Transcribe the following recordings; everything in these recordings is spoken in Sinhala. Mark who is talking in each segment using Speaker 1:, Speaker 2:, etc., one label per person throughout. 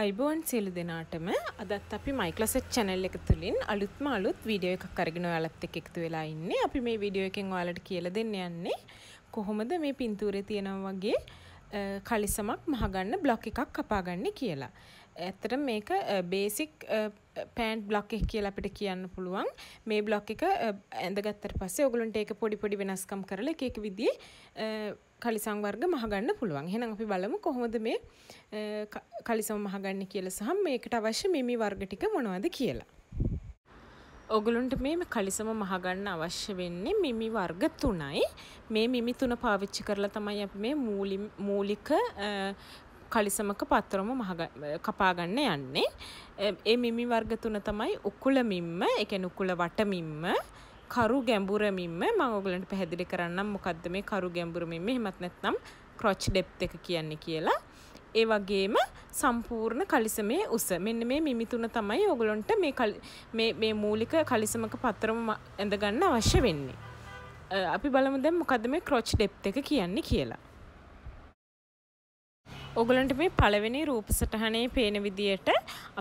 Speaker 1: අයිබෝන් සියලු දෙනාටම අදත් අපි මයික්ලොසෙට් channel එක තුලින් අලුත්ම අලුත් වීඩියෝ එකක් අරගෙන ඔයාලත් එක්ක එකතු වෙලා ඉන්නේ. අපි මේ වීඩියෝ එකෙන් ඔයාලට කියලා දෙන්න යන්නේ කොහොමද මේ පින්තූරේ තියෙනවා වගේ කලිසමක් මහගන්න බ්ලොක් එකක් කපාගන්නේ කියලා. ඇත්තටම මේක බේසික් පෑන්ට් බ්ලොක් එක කියලා අපිට කියන්න පුළුවන්. මේ බ්ලොක් එක ඇඳගත්තට පස්සේ ඔයගලන්ට ඒක පොඩි වෙනස්කම් කරලා එක විදිහේ කලිසම් වර්ග මහගන්න පුළුවන්. එහෙනම් අපි බලමු කොහොමද මේ කලිසම මහගන්නේ කියලා සහ මේකට අවශ්‍ය මිමි වර්ග ටික මොනවද කියලා. ඔයගලන්ට මේ කලිසම මහගන්න අවශ්‍ය වෙන්නේ මිමි වර්ග 3යි. මේ මිමි 3 පාවිච්චි කරලා තමයි අපි මේ මූලික කලිසමක පත්‍රම කපා ගන්න යන්නේ. ඒ මිමි වර්ග 3 තමයි උකුල මිම්ම, ඒ කියන්නේ උකුල වට මිම්ම, කරු ගැඹුර මිම්ම. මම ඔයගලන්ට පැහැදිලි කරන්නම් මොකද්ද මේ කරු ගැඹුර මිම්ම. එහෙමත් නැත්නම් ක්‍රොච් ඩෙප්ත් එක කියන්නේ කියලා. ඒ වගේම සම්පූර්ණ කලිසමේ උස. මෙන්න මේ මිමි 3 තමයි ඔයගලන්ට මේ මූලික කලිසමක පත්‍රම ඇඳ ගන්න අවශ්‍ය වෙන්නේ. අපි බලමු දැන් මොකද්ද මේ ක්‍රොච් ඩෙප්ත් එක කියන්නේ කියලා. ඔයගලන්ට මේ පළවෙනි රූප සටහනේ පේන විදියට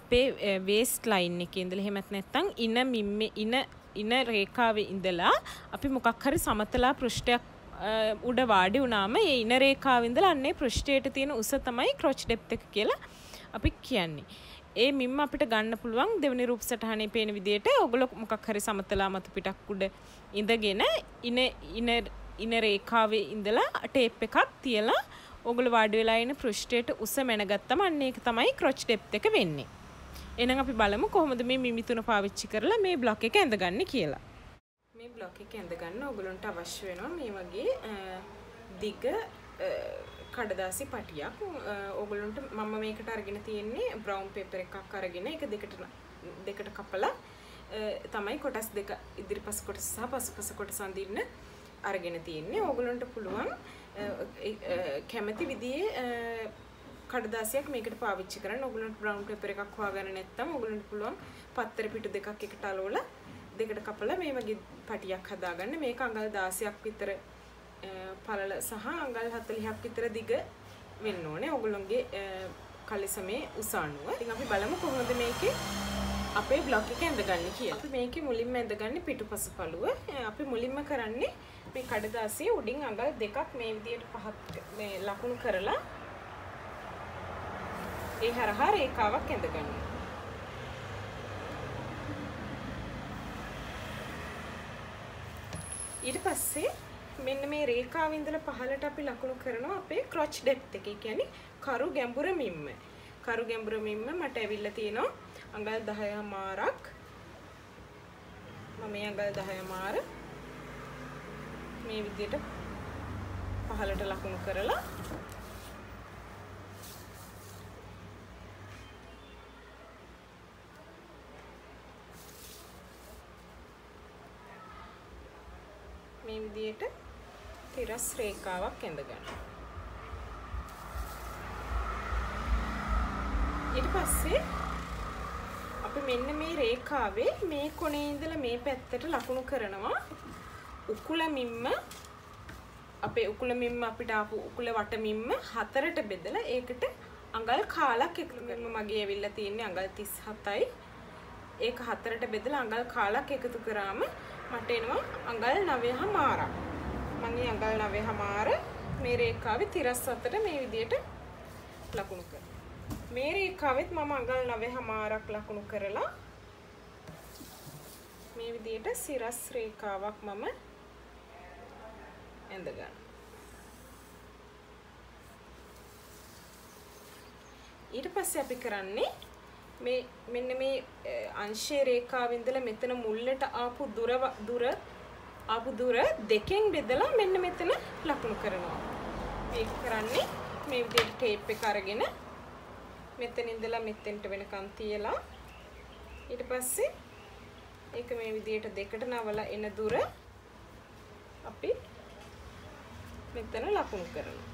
Speaker 1: අපේ වේස්ට් ලයින් එකේ ඉඳලා එහෙමත් නැත්නම් ඉන රේඛාවේ ඉඳලා අපි මොකක් හරි සමතලා පෘෂ්ඨයක් උඩ වාඩි වුණාම ඒ ඉන රේඛාවේ ඉඳලා අන්නේ පෘෂ්ඨයට තියෙන උස තමයි ක්‍රොච් ඩෙප්ත් එක කියලා අපි කියන්නේ. ඒ මිම්ම අපිට ගන්න පුළුවන් දෙවෙනි රූප සටහනේ පේන විදියට ඔයගොල්ලෝ මොකක් හරි සමතලා මත පිටක් උඩ ඉඳගෙන ඉන රේඛාවේ ඉඳලා ටේප් එකක් තියලා ඔයගොල්ලෝ වාඩි වෙලා ඉන පෘෂ්ඨයට උස මැනගත්තම අන්න ඒක තමයි ක්‍රොච් ඩෙප්ත් එක වෙන්නේ. එහෙනම් අපි බලමු කොහොමද මේ මිමි 3 පාවිච්චි කරලා මේ බ්ලොක් එක ඇඳගන්නේ කියලා. මේ බ්ලොක් එක ඇඳගන්න ඔයගලන්ට අවශ්‍ය වෙනවා මේ වගේ දිග කඩදාසි පටියක්. ඔයගලන්ට මම මේකට අරගෙන තියෙන්නේ බ්‍රවුන් පේපර් එකක් අරගෙන ඒක දෙකට කපලා තමයි කොටස් දෙක ඉදිරිපස කොටස සහ පසුපස කොටස අඳින්න අරගෙන තියෙන්නේ. ඔයගලන්ට පුළුවන් කැමති විදිහේ කඩදාසියක් මේකට පාවිච්චි කරන්න. ඔයගලන්ට බ්‍රවුන් පේපර් එකක් හොයාගන්න නැත්නම් ඔයගලන්ට පුළුවන් පත්තර පිටු දෙකක් එකට අලවලා දෙකට කපලා මේ වගේ පටියක් හදාගන්න. මේක අඟල් 16ක් විතර පළල සහ අඟල් 40ක් විතර දිග වෙන්න ඕනේ ඔයගලන්ගේ කලිසමේ උස අනුව. ඉතින් අපි බලමු කොහොමද මේකේ අපේ බ්ලොක් එක ඇඳගන්නේ කියලා. අපි මේකේ මුලින්ම ඇඳගන්නේ පිටුපස පළුව. අපි මුලින්ම කරන්නේ මේ කඩදාසිය උඩින් අඟල් දෙකක් මේ විදියට පහත් මේ ලකුණු කරලා ඒ හරහා රේඛාවක් ඇඳගන්න. ඊට පස්සේ මෙන්න මේ රේඛාව ඉඳලා පහළට අපි ලකුණු කරනවා අපේ ක්‍රොච් ඩෙප්ත් එක. ඒ කියන්නේ කරු ගැඹුර මිම්ම. කරු ගැඹුර මිම්ම මට ඇවිල්ලා තියෙනවා අඟල් 10මාරක්. මම මේ අඟල් 10මාර මේ විදිහට පහළට ලකුණු කරලා මේ විදිහට තිරස් රේඛාවක් ඇඳගන්න. ඊට පස්සේ අපි මෙන්න මේ රේඛාවේ මේ කොනේ ඉඳලා මේ පැත්තට ලකුණු කරනවා උකුල මිම්ම. අපේ උකුල මිම්ම අපිට ආපු උකුල වට මිම්ම හතරට බෙදලා ඒකට අඟල් කාලක් එකතු කරනවා. මගේ ඇවිල්ලා තියෙන්නේ අඟල් 37යි. ඒක හතරට බෙදලා අඟල් කාලක් එකතු කරාම මට එනවා අඟල් 9මාරක්. මම මේ අඟල් 9මාර මේ රේඛාවේ තිරස් අතට මේ විදියට ලකුණු කරනවා. මේ රේඛාවෙත් මම අඟල් 9මාරක් ලකුණු කරලා මේ විදියට සිරස් රේඛාවක් මම ඇඳගන්නවා. ඊට පස්සේ අපි කරන්නේ මෙන්න මේ අංශයේ රේඛාවෙන් ඉඳලා මෙතන මුල්ලට ආපු දුර දෙකෙන් බෙදලා මෙන්න මෙතන ලකුණු කරනවා. මේක කරන්නේ මේ විදිහට ටේප් එක අරගෙන මෙතන ඉඳලා මෙතෙන්ට වෙනකන් තියලා ඊට පස්සේ ඒක මේ විදිහට දෙකට නවලා එන දුර අපි මෙතන ලකුණු කරනවා.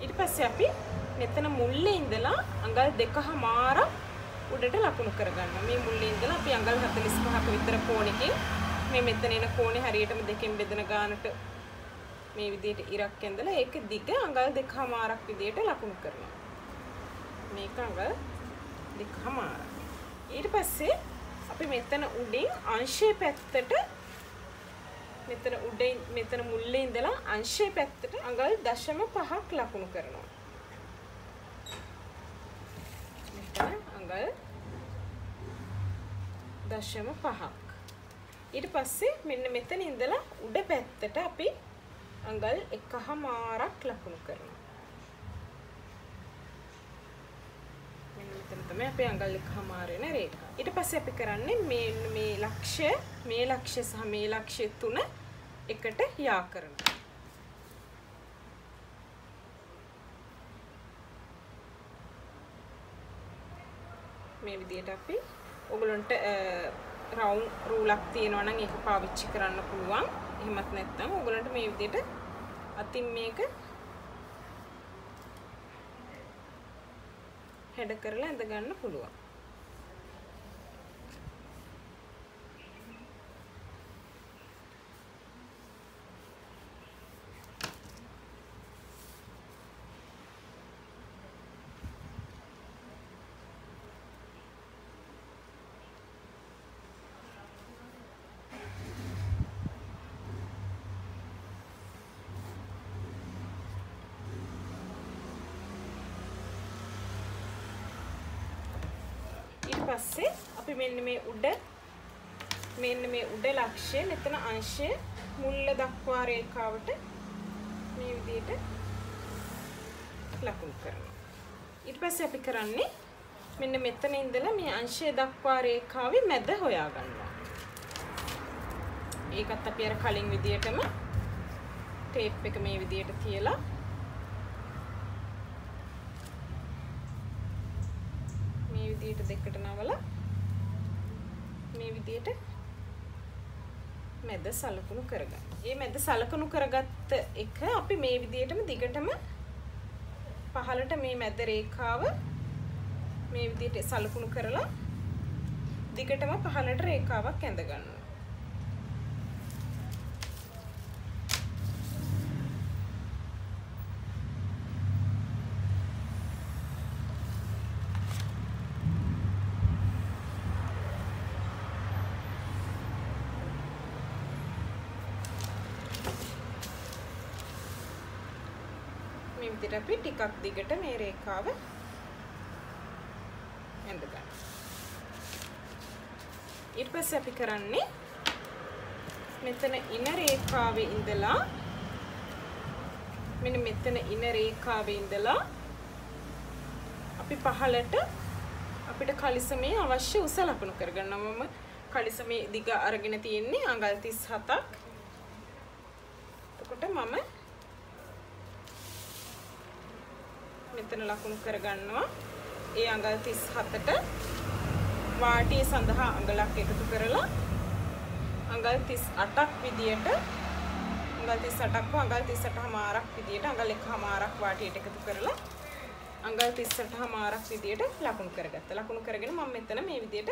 Speaker 1: ඊට පස්සේ අපි මෙතන මුල්ලේ ඉඳලා අඟල් 2මාරක් උඩට ලකුණු කරගන්නවා. මේ මුල්ලේ ඉඳලා අපි අඟල් 45ක විතර කෝණකින් මේ මෙතන එන කෝණේ හරියටම දෙකෙන් බෙදෙන ගානට මේ විදිහට ඉරක් ඇඳලා ඒක දිග අඟල් 2කමාරක් විදිහට ලකුණු කරනවා. මේක අඟල් 2කමාරක්. ඊට පස්සේ අපි මෙතන උඩින් අංශයේ පැත්තට මෙතන උඩින් මෙතන මුල්ලේ ඉඳලා අංශයේ පැත්තට අඟල් 0.5ක් ලකුණු කරනවා. මෙතන අඟල් 0.5ක්. ඊට පස්සේ මෙන්න මෙතන ඉඳලා උඩ පැත්තට අපි අඟල් 1කමාරක් ලකුණු කරනවා. මෙන්න මෙතන තමයි අපි අඟල් 1කමාර වෙන රේඛාව. ඊට පස්සේ අපි කරන්නේ මේ ලක්ෂ්‍ය සහ මේ ලක්ෂ්‍ය තුන එකට යා කරනවා. මේ විදිහට අපි ඔයගලන්ට රවුන්ඩ් රූලක් තියෙනවා නම් ඒක පාවිච්චි කරන්න පුළුවන්. එහෙමත් නැත්නම් ඔයගලන්ට මේ විදිහට අතින් මේක හැඩ කරලා ඇඳ ගන්න පුළුවන්. පස්සේ අපි මෙන්න මේ උඩ ලක්ෂ්‍ය මෙතන අංශය මුල්ල දක්වා රේඛාවට මේ විදිහට ලකුණු කරනවා. ඊට පස්සේ අපි කරන්නේ මෙන්න මෙතන ඉඳලා මේ අංශය දක්වා රේඛාවේ මැද හොයා ගන්නවා. ඒකත් අපි අර කලින් විදිහටම ටේප් එක මේ විදිහට තියලා විදිහට දෙකට නවලා මේ විදිහට මැද සලකුණු කරගන්න. මේ මැද සලකුණු කරගත්ත එක අපි මේ විදිහටම දිගටම පහළට මේ මැද රේඛාව මේ විදිහට සලකුණු කරලා දිගටම පහළට රේඛාවක් ඇඳ ගන්නවා. විදිහට අපි ටිකක් දිගට මේ රේඛාව ඇඳ ගන්න. ඊට පස්සේ අපි කරන්නේ මෙතන ඉන රේඛාවේ ඉඳලා මෙන්න මෙතන ඉන රේඛාවේ ඉඳලා අපි පහළට අපිට කලිසමේ අවශ්‍ය උස ලකුණු කරගන්නවා. මම කලිසමේ දිග අරගෙන තියෙන්නේ අඟල් 37ක්. එතකොට මම මෙතන ලකුණු කරගන්නවා. ඒ අඟල් 37ට වාටිය සඳහා අඟලක් එකතු කරලා අඟල් 38ක් විදියට අඟල් 38ක් අඟල් 38මාරක් විදියට අඟල් 1මාරක් වාටියට එකතු කරලා අඟල් 38මාරක් විදියට ලකුණු කරගත්තා. ලකුණු කරගෙන මම මෙතන මේ විදියට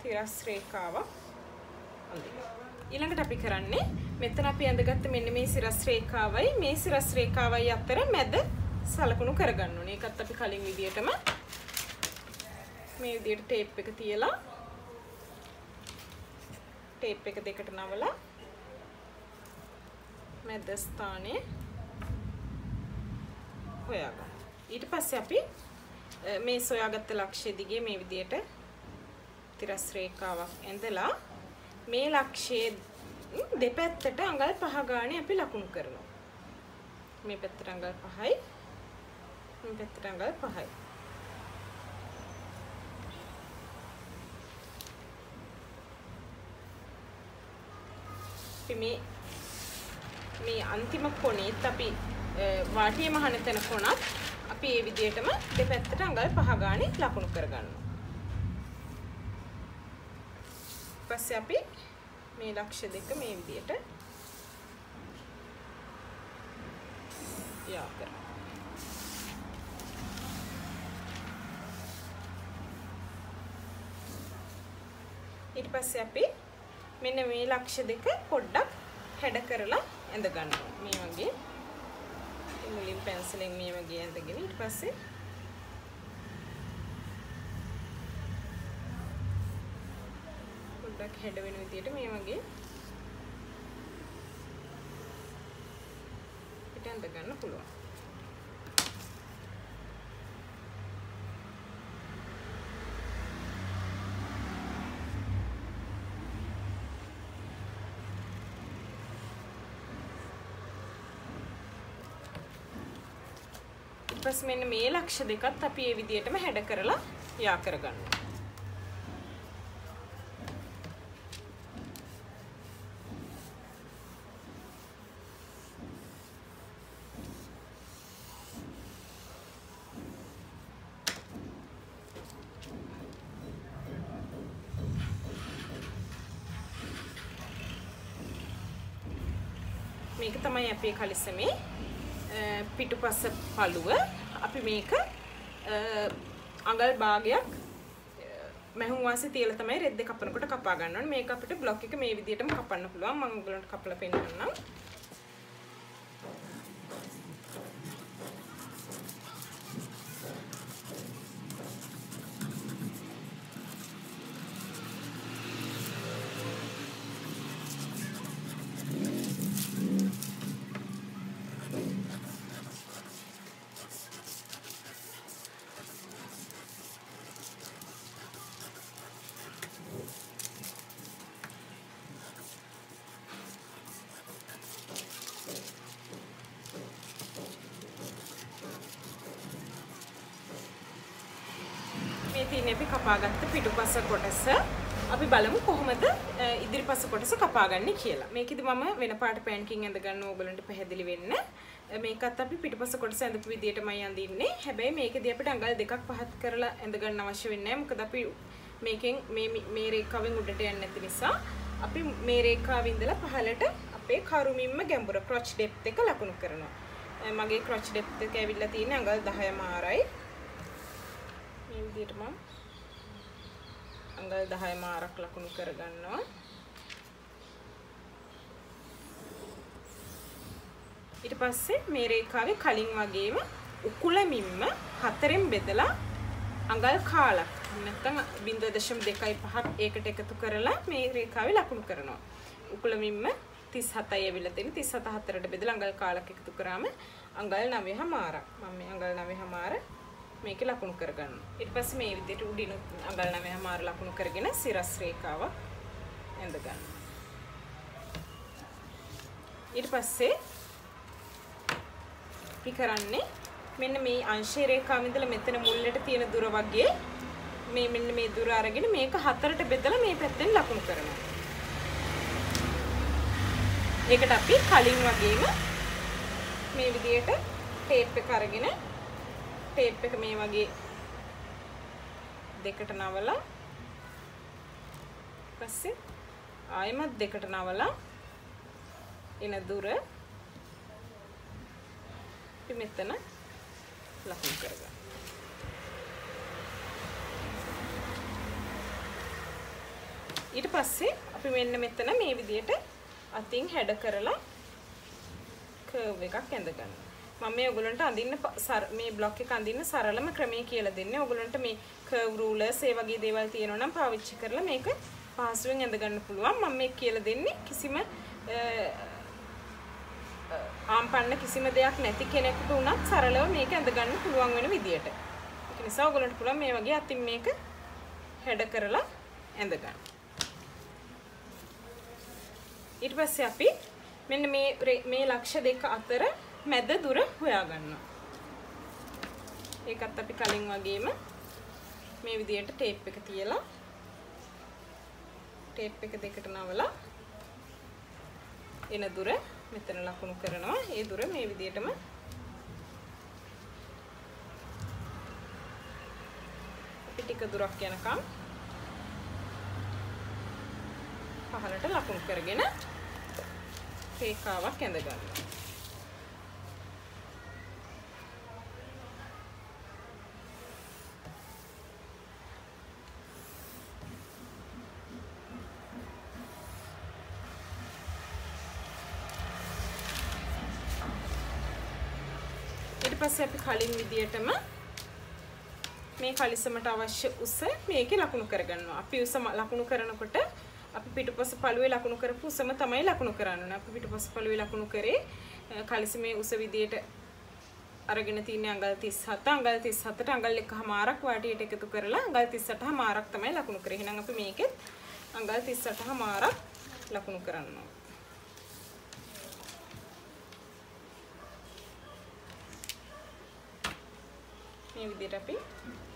Speaker 1: තිරස් රේඛාවක් අඳිනවා. ඊළඟට අපි කරන්නේ මෙතන අපි අඳගත්ත මෙන්න මේ සිරස් රේඛාවයි මේ සිරස් රේඛාවයි අතර මැද සලකුණු කරගන්න ඕනේ. ඒකත් අපි කලින් විදියටම මේ විදියට ටේප් එක තියලා ටේප් එක දෙකට නවලා මැද ස්ථානයේ හොයාගන්න. ඊට පස්සේ අපි මේ සොයාගත්ත ලක්ෂ්‍ය දිගේ මේ විදියට තිරස් රේඛාවක් ඇඳලා මේ ලක්ෂයේ දෙපැත්තට අඟල් 5 ගානේ අපි ලකුණු කරනවා. මේ පැත්තට අඟල් 5යි මේ පැත්තට අඟල් 5යි. මේ අන්තිම කොනේත් අපි වාටිය මහන තැන කොනත් අපි මේ විදිහටම දෙපැත්තට අඟල් 5 ගානේ ලකුණු කරගන්නවා. ඊපස්සේ අපි මේ ලක්ෂ්‍ය දෙක මේ විදිහට යා කරනවා. ඊට පස්සේ අපි මෙන්න මේ ලක්ෂ දෙක පොඩ්ඩක් හැඩ කරලා ඇඳ ගන්නවා. මේ වගේ මුලින් පැන්සලෙන් මේ වගේ ඇඳගෙන ඊට පස්සේ පොඩ්ඩක් හැඩ වෙන විදියට මේ වගේ පිට ඇඳ ගන්න පුළුවන්. ඊපස්සේ මෙන්න මේ ලක්ෂ දෙකත් අපි මේ විදියටම හැඩ කරලා යා කරගන්නවා. මේක තමයි අපේ කලිසමේ පිටුපස පළුව. අපි මේක අඟල් භාගයක් මැහුම් වාසේ තියලා තමයි රෙද්ද කපනකොට කපා ගන්න ඕනේ. මේක අපිට බ්ලොක් එක මේ විදිහටම කපන්න පුළුවන්. මම ඔයගලන්ට කපලා පෙන්නන්නම්. මේ තියෙන්නේ අපි කපාගත්ත පිටුපස කොටස. අපි බලමු කොහොමද ඉදිරිපස කොටස කපාගන්නේ කියලා. මේකෙදි මම වෙන පාට පෑන්කින් ඇඳ ගන්න ඕගලන්ට පැහැදිලි වෙන්න. මේකත් අපි පිටුපස කොටස ඇඳපු විදියටමයි අඳින්නේ. හැබැයි මේකෙදි අපිට අඟල් දෙකක් පහත් කරලා ඇඳ ගන්න අවශ්‍ය වෙන්නේ නැහැ. මොකද අපි මේකෙන් මේ රේඛාවෙන් උඩට යන්නේ නැති නිසා අපි මේ රේඛාවෙන් ඉඳලා පහළට අපේ කරුමින්ම ගැඹුර ක්‍රොච් ඩෙප්ත් එක ලකුණු කරනවා. මගේ ක්‍රොච් ඩෙප්ත් එක ඇවිල්ලා තියෙන්නේ අඟල් 10මාරයි. මේ විදිහට මම අඟල් 10මාරක් ලකුණු කරගන්නවා. ඊට පස්සේ මේ රේඛාවේ කලින් වගේම උකුලමින්ම 4න් බෙදලා අඟල් කාලක් නැත්නම් 0.25ක් ඒකට එකතු කරලා මේ රේඛාවේ ලකුණු කරනවා. උකුලමින්ම 37යි ඇවිල්ලා තියෙන 37 4ට බෙදලා අඟල් කාලක් එකතු කරාම අඟල් 9මාරක්. මම මේ අඟල් 9මාර මේක ලකුණු කරගන්නවා. ඊට පස්සේ මේ විදිහට උඩින් අඟල් 9මාර ලකුණු කරගෙන සිරස් රේඛාවක් ඇඳ ගන්නවා. ඊට පස්සේ අපි කරන්නේ මෙන්න මේ අංශය රේඛාවෙන් ඉඳලා මෙතන මුල්ලට තියෙන දුර වගේ මෙන්න මේ දුර අරගෙන මේක 4ට බෙදලා මේ පැත්තෙන් ලකුණු කරනවා. ඒකට අපි කලින් වගේම මේ විදිහට ටේප් එක අරගෙන ටේප් එක මේ වගේ දෙකට නවලා පස්සේ ආයෙමත් දෙකට නවලා එන දුර අපි මෙතන ලකුණු කරගන්න. ඊට පස්සේ අපි මෙන්න මෙතන මේ විදිහට අතින් හැඩ කරලා කර්ව් එකක් ඇඳ ගන්නවා. මම මේ ඔයගලන්ට අඳින්න මේ බ්ලොක් එක අඳින්න සරලම ක්‍රමය කියලා දෙන්නේ. ඔයගලන්ට මේ කර්ව් රූලර්ස් ඒ වගේ දේවල් තියෙනවා නම් පාවිච්චි කරලා මේක පහසුවෙන් ඇඳ ගන්න පුළුවන්. මම මේ කියලා දෙන්නේ කිසිම ආම්පන්න කිසිම දෙයක් නැති කෙනෙකුට උනත් සරලව මේක ඇඳ ගන්න පුළුවන් වෙන විදියට. ඒක නිසා ඔයගලන්ට පුළුවන් මේ වගේ අතින් මේක හැඩ කරලා ඇඳ ගන්න. ඊට පස්සේ අපි මෙන්න මේ ලක්ෂ දෙක අතර මැද දුර හොයා ගන්නවා. ඒකත් අපි කලින් වගේම මේ විදියට ටේප් එක තියලා ටේප් එක දෙකට නවලා එන දුර මෙතන ලකුණු කරනවා. ඒ දුර මේ විදියටම අපි ටික දුරක් යනකම් පහළට ලකුණු කරගෙන රේඛාවක් ඇඳ ගන්නවා. පස්සේ අපි කලින් විදියටම මේ කලිසමට අවශ්‍ය උස මේකේ ලකුණු කරගන්නවා. අපි උස ලකුණු කරනකොට අපි පිටුපස පළුවේ ලකුණු කරපු උසම තමයි ලකුණු කරන්න ඕනේ. අපි පිටුපස පළුවේ ලකුණු කරේ කලිසමේ උස විදියට අරගෙන තියෙන අඟල් 37 අඟල් 37ට අඟල් 1මාරක් වාටියට එකතු කරලා අඟල් 38මාරක් තමයි ලකුණු කරේ. එහෙනම් අපි මේකෙත් අඟල් 38මාරක් ලකුණු කරනවා. මේ විදිහට අපි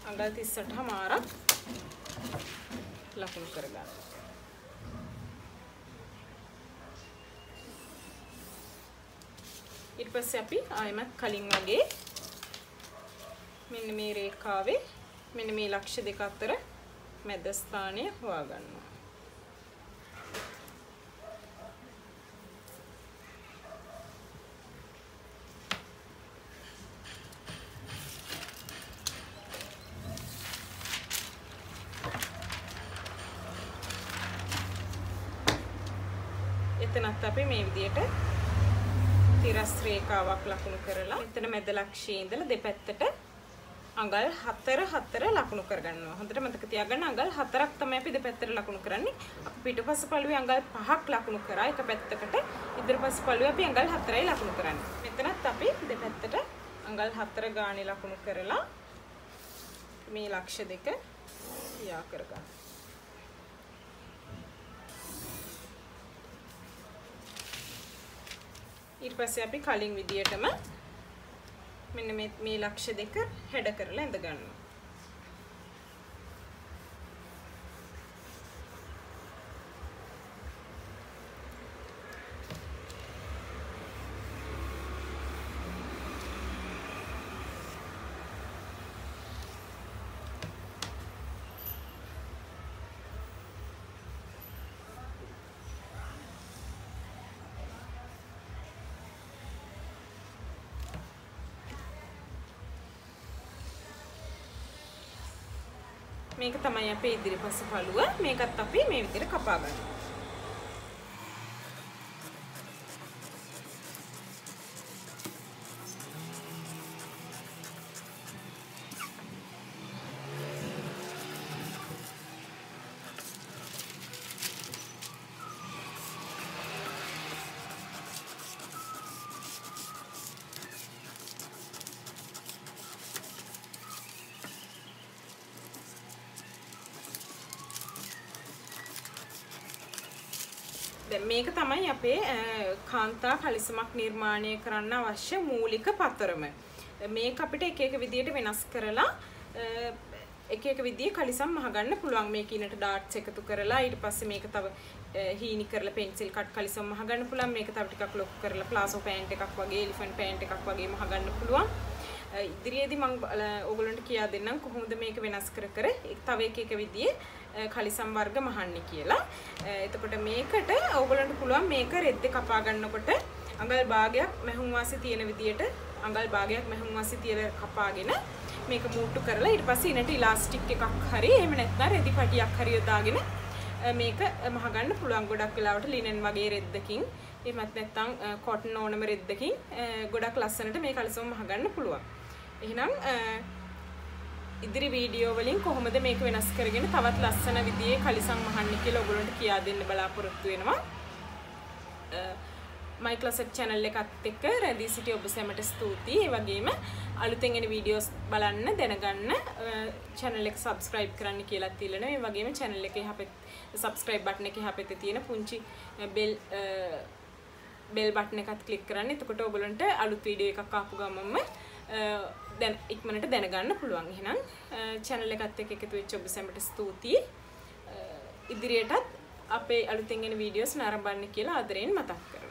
Speaker 1: අඟල් 38මාරක් ලකුණු කරගන්නවා. ඊට පස්සේ අපි ආයෙමත් කලින් වගේ මෙන්න මේ රේඛාවේ මෙන්න මේ ලක්ෂ දෙක අතර මැද ස්ථානය හොයාගන්නවා. එතනත් අපි මේ විදියට තිරස් රේඛාවක් ලකුණු කරලා මෙතන මැද ලක්ෂයේ ඉඳලා දෙපැත්තට අඟල් 4 ලකුණු කරගන්නවා. හොඳට මතක තියාගන්න අඟල් 4ක් තමයි අපි දෙපැත්තට ලකුණු කරන්නේ. අපි පිටුපස පළුවේ අඟල් 5ක් ලකුණු කරා එක පැත්තකට. ඉදිරිපස පළුවේ අපි අඟල් 4යි ලකුණු කරන්නේ. මෙතනත් අපි දෙපැත්තට අඟල් 4 ගානේ ලකුණු කරලා මේ ලක්ෂ දෙක යා කරගන්නවා. ඊට පස්සේ අපි කලින් විදියටම මෙන්න මේ ලක්ෂ දෙක හැඩ කරලා ඇඳ ගන්නවා. මේක තමයි අපේ ඉදිරිපස පළුව. මේකත් අපි මේ විදිහට කපා ගන්නවා. මේක තමයි අපේ කාන්තා කලිසමක් නිර්මාණය කරන්න අවශ්‍ය මූලික පතරම. මේක අපිට එක එක විදියට වෙනස් කරලා එක එක විදිහේ කලිසම් මහගන්න පුළුවන්. මේ කිනට ඩාට්ස් එකතු කරලා ඊට පස්සේ මේක තව හීනි කරලා පෙන්සිල් කට් කලිසම් මහගන්න පුළුවන්. මේක තව ටිකක් ලොකු කරලා ප්ලාසෝ පෑන්ට් එකක් වගේ එලිෆන්ට් පෑන්ට් එකක් වගේ මහගන්න පුළුවන්. ඉදිරියේදී මම ඔයගොල්ලන්ට කියා දෙන්නම් කොහොමද මේක වෙනස් කර තව එක විදිහේ කලිසම් වර්ග මහන්නේ කියලා. එතකොට මේකට ඔයගොල්ලන්ට පුළුවන් මේක රෙද්ද කපා ගන්නකොට අඟල් භාගයක් මැහුම් වාසි තියෙන විදියට අඟල් භාගයක් මැහුම් වාසි තියලා කපාගෙන මේක මූට්ටු කරලා ඊට පස්සේ ඉනට ඉලාස්ටික් එකක් හරි එහෙම නැත්නම් රෙදි පටියක් හරි යොදාගෙන මේක මහගන්න පුළුවන්. ගොඩක් වෙලාවට ලිනන් වගේ රෙද්දකින් එහෙමත් නැත්නම් කොටන් ඕනම රෙද්දකින් ගොඩක් ලස්සනට මේ කලිසම මහගන්න පුළුවන්. එහෙනම් ඉදිරි වීඩියෝ වලින් කොහොමද මේක වෙනස් කරගෙන තවත් ලස්සන විදිහේ කලිසම් මහන්නේ කියලා ඔයගොල්ලන්ට කියා දෙන්න බලාපොරොත්තු වෙනවා. My Closet channel එකත් එක්ක රැඳී සිටි ඔබ සැමට ස්තුතියි. ඒ වගේම අලුතෙන් එන වීඩියෝස් බලන්න දැනගන්න channel එක subscribe කරන්න කියලාත් ඉල්ලනවා. ඒ වගේම channel එකේ subscribe button එකේ හැපෙතේ තියෙන පුංචි bell button එකත් click කරන්න. එතකොට ඔයගොල්ලන්ට අලුත් වීඩියෝ එකක් ආපු ගමන්ම දැන් ඉක්මනට දැනගන්න පුළුවන්. එහෙනම් channel එකත් එක්ක එකතු වෙච්ච ඔබ සැමට ස්තුතියි. ඉදිරියටත් අපේ අලුතෙන් එන වීඩියෝස් නරඹන්න කියලා ආදරයෙන් මතක් කරනවා.